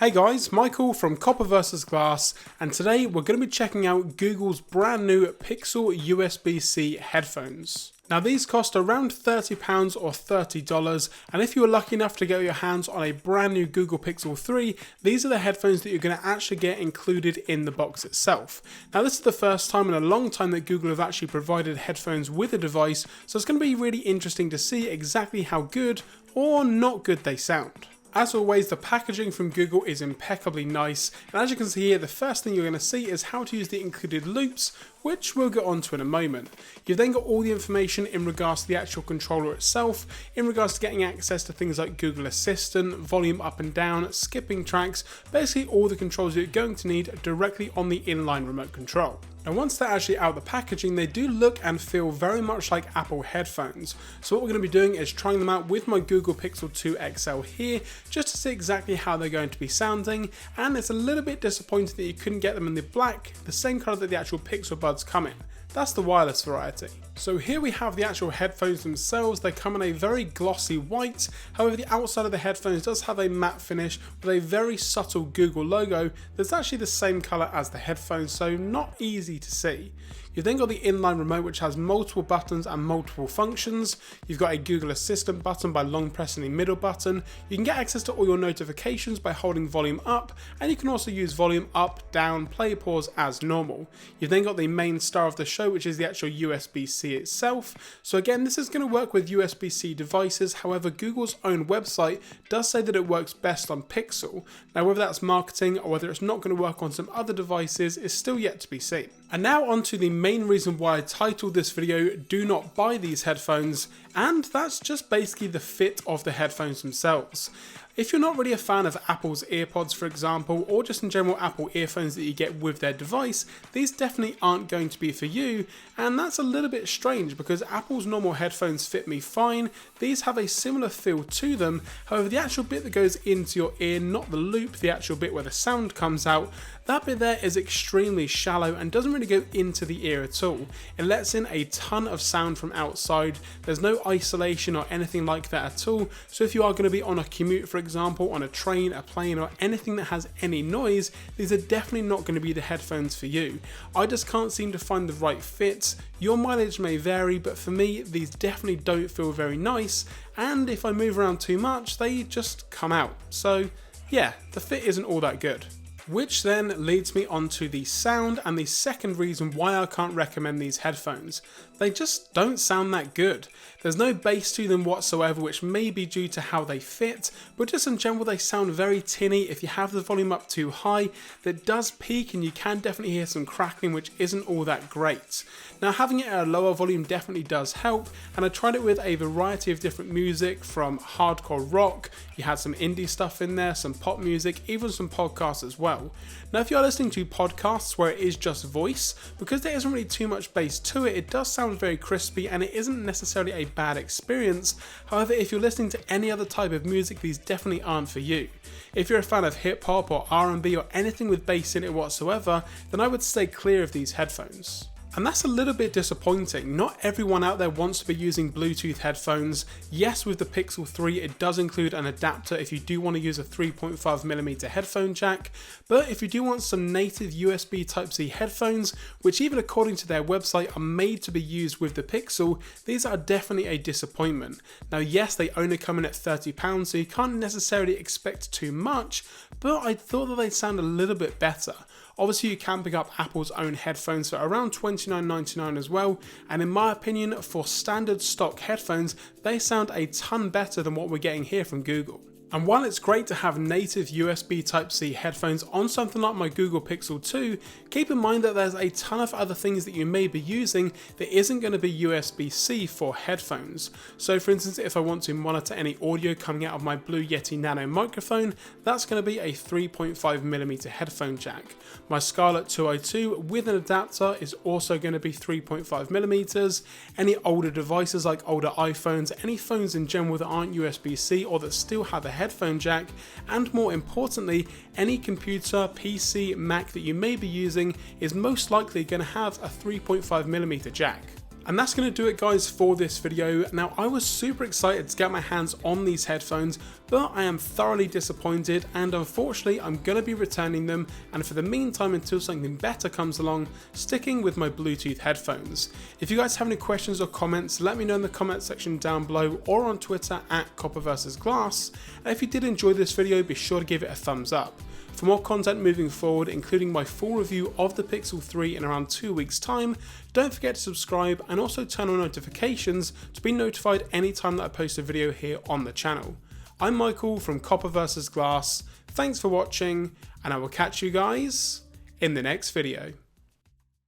Hey guys, Michael from Copper vs Glass, and today we're going to be checking out Google's brand new Pixel USB-C headphones. Now these cost around £30 or $30, and if you were lucky enough to get your hands on a brand new Google Pixel 3, these are the headphones that you're going to actually get included in the box itself. Now this is the first time in a long time that Google have actually provided headphones with a device, so it's going to be really interesting to see exactly how good or not good they sound. As always, the packaging from Google is impeccably nice, and as you can see here, the first thing you're going to see is how to use the included loops, which we'll get onto in a moment. You've then got all the information in regards to the actual controller itself, in regards to getting access to things like Google Assistant, volume up and down, skipping tracks, basically all the controls you're going to need directly on the inline remote control. Now once they're actually out of the packaging, they do look and feel very much like Apple headphones. So what we're going to be doing is trying them out with my Google Pixel 2 XL here, just to see exactly how they're going to be sounding, and it's a little bit disappointing that you couldn't get them in the black, the same colour that the actual Pixel Buds come in. That's the wireless variety. So here we have the actual headphones themselves. They come in a very glossy white, however the outside of the headphones does have a matte finish with a very subtle Google logo that's actually the same colour as the headphones, so not easy to see. You've then got the inline remote, which has multiple buttons and multiple functions. You've got a Google Assistant button by long pressing the middle button. You can get access to all your notifications by holding volume up, and you can also use volume up, down, play, pause as normal. You've then got the main star of the show, which is the actual USB-C itself. So again, this is going to work with USB-C devices. However, Google's own website does say that it works best on Pixel. Now, whether that's marketing or whether it's not going to work on some other devices is still yet to be seen. And now onto the main reason why I titled this video, Do Not Buy These Headphones, and that's just basically the fit of the headphones themselves. If you're not really a fan of Apple's EarPods, for example, or just in general Apple earphones that you get with their device, these definitely aren't going to be for you, and that's a little bit strange because Apple's normal headphones fit me fine. These have a similar feel to them, however the actual bit that goes into your ear, not the loop, the actual bit where the sound comes out, that bit there is extremely shallow and doesn't really go into the ear at all. It lets in a ton of sound from outside. There's no isolation or anything like that at all, so if you are going to be on a commute, for example, on a train, a plane, or anything that has any noise, these are definitely not going to be the headphones for you. I just can't seem to find the right fit. Your mileage may vary, but for me, these definitely don't feel very nice, and if I move around too much, they just come out. So yeah, the fit isn't all that good. Which then leads me on to the sound and the second reason why I can't recommend these headphones. They just don't sound that good. There's no bass to them whatsoever, which may be due to how they fit, but just in general they sound very tinny. If you have the volume up too high, that does peak and you can definitely hear some crackling, which isn't all that great. Now having it at a lower volume definitely does help, and I tried it with a variety of different music from hardcore rock, you had some indie stuff in there, some pop music, even some podcasts as well. Now if you're listening to podcasts where it is just voice, because there isn't really too much bass to it, it does sound very crispy and it isn't necessarily a bad experience. However, if you're listening to any other type of music, these definitely aren't for you. If you're a fan of hip hop or R&B or anything with bass in it whatsoever, then I would stay clear of these headphones. And that's a little bit disappointing. Not everyone out there wants to be using Bluetooth headphones. Yes, with the Pixel 3 it does include an adapter if you do want to use a 3.5mm headphone jack, but if you do want some native USB Type-C headphones, which even according to their website are made to be used with the Pixel, these are definitely a disappointment. Now yes, they only come in at £30, so you can't necessarily expect too much, but I thought that they'd sound a little bit better. Obviously you can pick up Apple's own headphones for around $29.99 as well, and in my opinion, for standard stock headphones, they sound a ton better than what we're getting here from Google. And while it's great to have native USB Type-C headphones on something like my Google Pixel 2, keep in mind that there's a ton of other things that you may be using that isn't going to be USB-C for headphones. So for instance, if I want to monitor any audio coming out of my Blue Yeti Nano microphone, that's going to be a 3.5mm headphone jack. My Scarlett 202 with an adapter is also going to be 3.5mm. Any older devices like older iPhones, any phones in general that aren't USB-C or that still have a headphone jack, and more importantly, any computer, PC, Mac that you may be using is most likely going to have a 3.5mm jack. And that's going to do it guys for this video. Now I was super excited to get my hands on these headphones, but I am thoroughly disappointed and unfortunately I'm going to be returning them, and for the meantime until something better comes along, sticking with my Bluetooth headphones. If you guys have any questions or comments, let me know in the comment section down below or on Twitter at Copper vs Glass, and if you did enjoy this video be sure to give it a thumbs up. For more content moving forward, including my full review of the Pixel 3 in around 2 weeks time, don't forget to subscribe and also turn on notifications to be notified anytime that I post a video here on the channel. I'm Michael from Copper vs Glass, thanks for watching, and I will catch you guys in the next video.